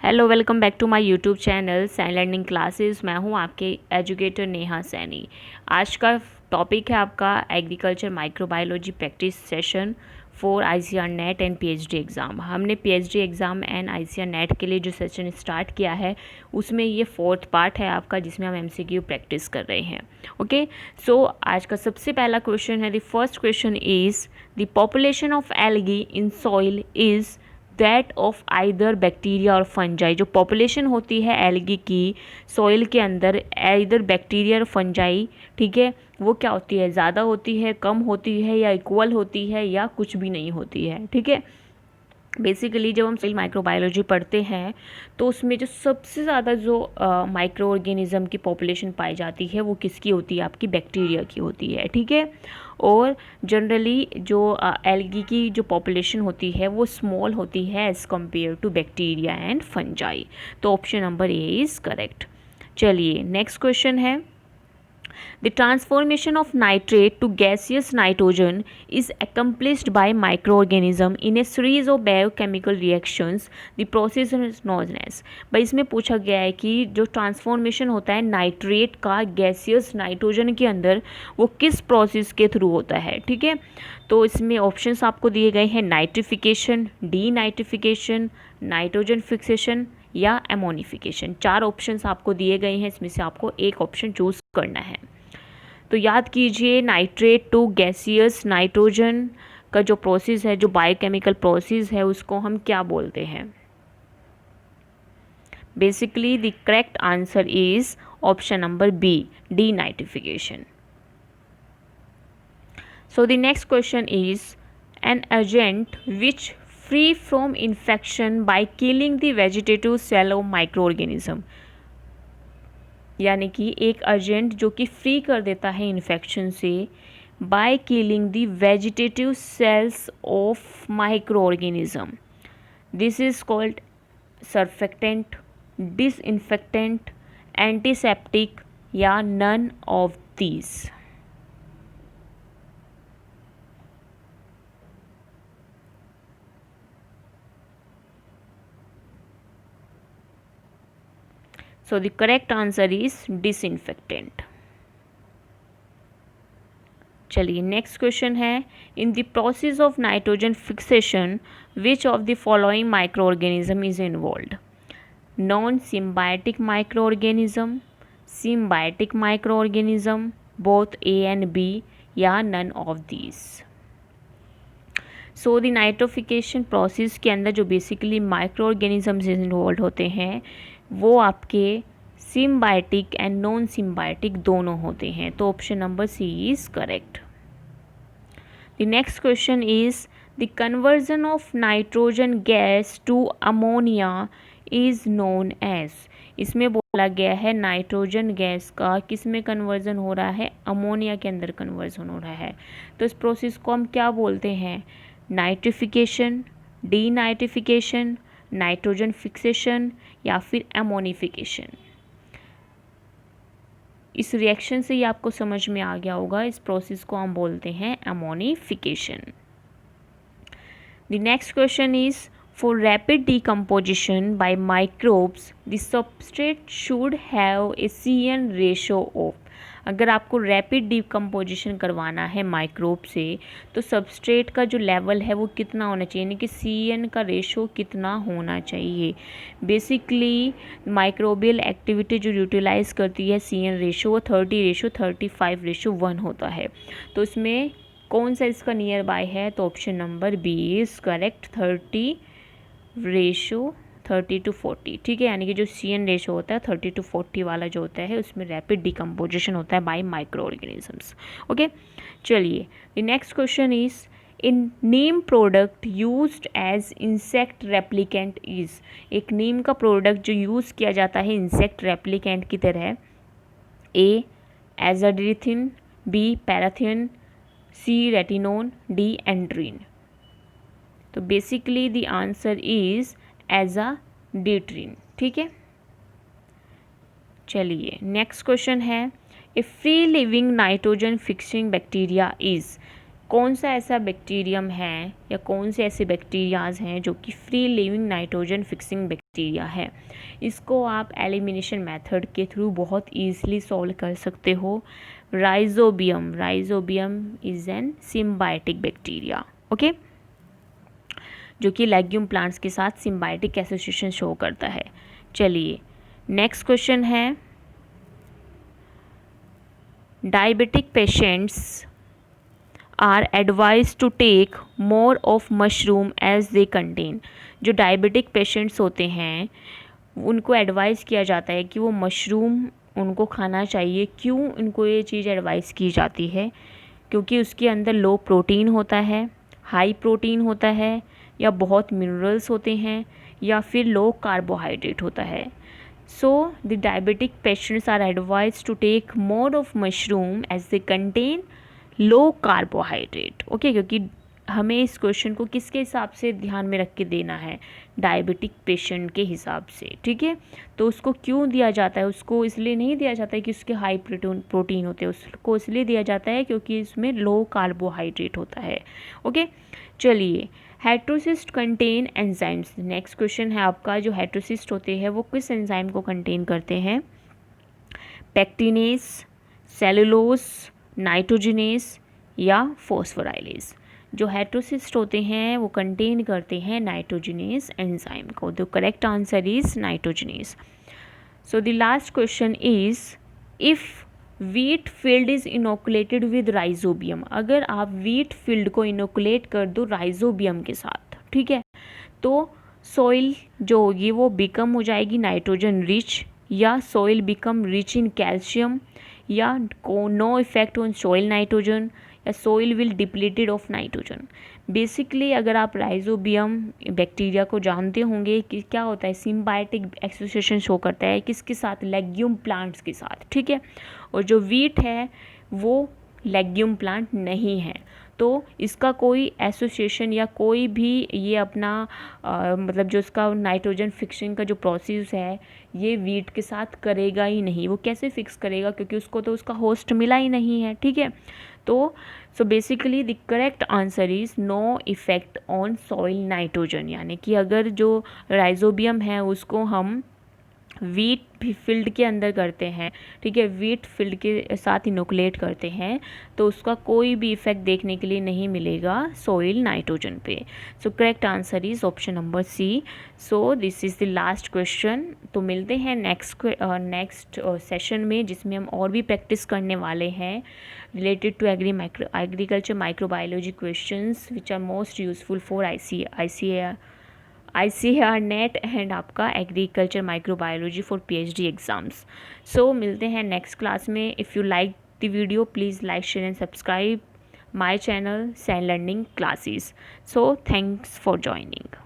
Hello, welcome back to my YouTube channel sign learning classes. मैं हूं आपके educator Neha Saini. आज का टॉपिक है आपका agriculture microbiology practice session for ICAR NET and PhD exam. हमने PhD exam and ICAR NET के लिए जो सेशन स्टार्ट किया है उसमें ये 4th पार्ट है आपका, जिसमें हम एमसीक्यू प्रैक्टिस कर रहे हैं। ओके, सो आज का सबसे पहला क्वेश्चन है, the first question is the population of algae in soil is that of either bacteria और फंजाई। जो पॉपुलेशन होती है एल्गी की सॉइल के अंदर, आइदर बैक्टीरिया और फंजाई, ठीक है, वो क्या होती है, ज़्यादा होती है, कम होती है, या इक्वल होती है, या कुछ भी नहीं होती है। ठीक है, बेसिकली जब हम सेल माइक्रोबायोलॉजी पढ़ते हैं तो उसमें जो सबसे ज़्यादा जो माइक्रो ऑर्गेनिज़म की पॉपुलेशन पाई जाती है वो किसकी होती है, आपकी बैक्टीरिया की होती है। ठीक है, और जनरली जो एल्गी की जो पॉपुलेशन होती है वो स्मॉल होती है as compare to bacteria and fungi. तो option number A is correct. चलिए नेक्स्ट क्वेश्चन है, the transformation of nitrate to gaseous nitrogen is accomplished by microorganism in a series of biochemical reactions. The process is known as। भाई इसमें पूछा गया है कि जो ट्रांसफॉर्मेशन होता है नाइट्रेट का गैसियस नाइट्रोजन के अंदर, वो किस प्रोसेस के थ्रू होता है। ठीक है, तो इसमें ऑप्शंस आपको दिए गए हैं, nitrification, D nitrification, nitrogen fixation या एमोनिफिकेशन। 4 ऑप्शंस आपको दिए गए हैं, इसमें से आपको एक ऑप्शन चूज करना है। तो याद कीजिए, नाइट्रेट टू गैसियस नाइट्रोजन का जो प्रोसेस है, जो बायोकेमिकल प्रोसेस है, उसको हम क्या बोलते हैं। Basically the correct answer is option number B, D nitrification. So the next question is an agent which free from infection by killing the vegetative cell of micro organism. यानी कि एक agent जो कि फ्री कर देता है infection से by killing the vegetative cells of micro organism. This is called surfactant, disinfectant, antiseptic या none of these. So the correct answer is disinfectant. चलिए नेक्स्ट क्वेश्चन है, in the process of nitrogen fixation which of the following micro organism is involved. Non symbiotic micro organism, symbiotic micro organism, both A and B, या none of these. So the nitrification process के अंदर जो basically micro organisms involve होते हैं वो आपके symbiotic and non symbiotic दोनों होते हैं। तो option number C is correct. The next question is the conversion of nitrogen gas to ammonia is known as. इसमें बोला गया है नाइट्रोजन गैस का किस में कन्वर्जन हो रहा है, अमोनिया के अंदर कन्वर्जन हो रहा है। तो इस प्रोसेस को हम क्या बोलते हैं, nitrification, D nitrification, nitrogen fixation या फिर एमोनिफिकेशन। इस रिएक्शन से ही आपको समझ में आ गया होगा, इस प्रोसेस को हम बोलते हैं ammonification. The next question is for rapid decomposition by microbes the substrate should have a CN ratio of. अगर आपको रैपिड डिकम्पोजिशन करवाना है माइक्रोब से तो सबस्ट्रेट का जो लेवल है वो कितना होना चाहिए, यानी कि CN का रेशो कितना होना चाहिए। बेसिकली माइक्रोबियल एक्टिविटी जो यूटिलाइज करती है CN रेशो, वो 30:35:1 होता है। तो इसमें कौन सा इसका नियर बाय है, तो option number B is correct, 30:40। ठीक है, यानी कि जो CN रेशो होता है 30:40 वाला जो होता है उसमें रैपिड डिकम्पोजिशन होता है बाय माइक्रो ऑर्गेनिजम्स। ओके, चलिए the next question is in neem product used as insect replicant is. एक नीम का प्रोडक्ट जो यूज़ किया जाता है इंसेक्ट रेप्लिकेंट की तरह, ए एजाड्रिथिन, बी पैराथिन, सी रेटिनोन, डी एंड्रीन। तो basically the answer is azadirachtin. ठीक है, चलिए नेक्स्ट क्वेश्चन है, a free living nitrogen fixing bacteria is. कौन सा ऐसा बैक्टीरियम है या कौन से ऐसे बैक्टीरियाज हैं जो कि free living nitrogen fixing bacteria है। इसको आप एलिमिनेशन मेथड के थ्रू बहुत ईजिली सॉल्व कर सकते हो। Rhizobium is an symbiotic bacteria, okay, जो कि लेग्यूम प्लांट्स के साथ सिम्बायोटिक एसोसिएशन शो करता है। चलिए नेक्स्ट क्वेश्चन है, diabetic patients are advise to take more of mushroom as they contain. जो डायबिटिक पेशेंट्स होते हैं उनको एडवाइस किया जाता है कि वो मशरूम उनको खाना चाहिए। क्यों उनको ये चीज़ एडवाइस की जाती है? क्योंकि उसके अंदर लो प्रोटीन होता है, हाई प्रोटीन होता है, या बहुत मिनरल्स होते हैं, या फिर लो कार्बोहाइड्रेट होता है। So the diabetic patients are advise to take more of mushroom as they contain low carbohydrate, okay, क्योंकि हमें इस क्वेश्चन को किसके हिसाब से ध्यान में रख के देना है? डायबिटिक पेशेंट के हिसाब से, ठीक है। तो उसको क्यों दिया जाता है? उसको इसलिए नहीं दिया जाता है कि उसके हाई प्रोटीन होते हैं, उसको इसलिए दिया जाता है क्योंकि इसमें लो कार्बोहाइड्रेट होता है, ओके। चलिए, heterocyst contain enzymes. Next question है आपका, जो हेट्रोसिस्ट होते हैं वो किस एंजाइम को कंटेन करते हैं? पेक्टिनेस, सेलुलोज, नाइट्रोजिनेस या फॉस्फोराइलेज। जो हेट्रोसिस्ट होते हैं वो कंटेन करते हैं नाइट्रोजिनेस एंजाइम को। The correct answer is nitrogenous. So the last question is, if wheat field is inoculated with rhizobium. अगर आप वीट फील्ड को इनोकुलेट कर दो राइजोबियम के साथ, ठीक है, तो सॉइल जो होगी वो बिकम हो जाएगी नाइट्रोजन रिच, या soil become rich in calcium, या no effect on soil nitrogen, या soil will depleted of nitrogen. Basically अगर आप राइजोबियम बैक्टीरिया को जानते होंगे कि क्या होता है, सिम्बायोटिक एसोसिएशन शो करता है किसके साथ? लेग्यूम प्लांट्स के साथ, ठीक है। और जो वीट है वो लेग्यूम प्लांट नहीं है, तो इसका कोई एसोसिएशन या कोई भी ये अपना मतलब जो इसका नाइट्रोजन फिक्सिंग का जो प्रोसेस है ये वीट के साथ करेगा ही नहीं। वो कैसे फिक्स करेगा? क्योंकि उसको तो उसका होस्ट मिला ही नहीं है, ठीक है। तो so basically the correct answer is no effect on soil nitrogen. यानी कि अगर जो राइजोबियम है उसको हम वीट फील्ड के अंदर करते हैं, ठीक है, वीट फील्ड के साथ इनोकुलेट करते हैं, तो उसका कोई भी इफेक्ट देखने के लिए नहीं मिलेगा सॉइल नाइट्रोजन पे। So correct answer is option number C. So this is the last question. तो मिलते हैं नेक्स्ट सेशन में, जिसमें हम और भी प्रैक्टिस करने वाले हैं related to agriculture microbiology questions which are most useful for ICAR NET and आपका agriculture microbiology for PhD exams. So मिलते हैं नेक्स्ट क्लास में। If you like the video please like share and subscribe my channel San learning classes. So thanks for joining.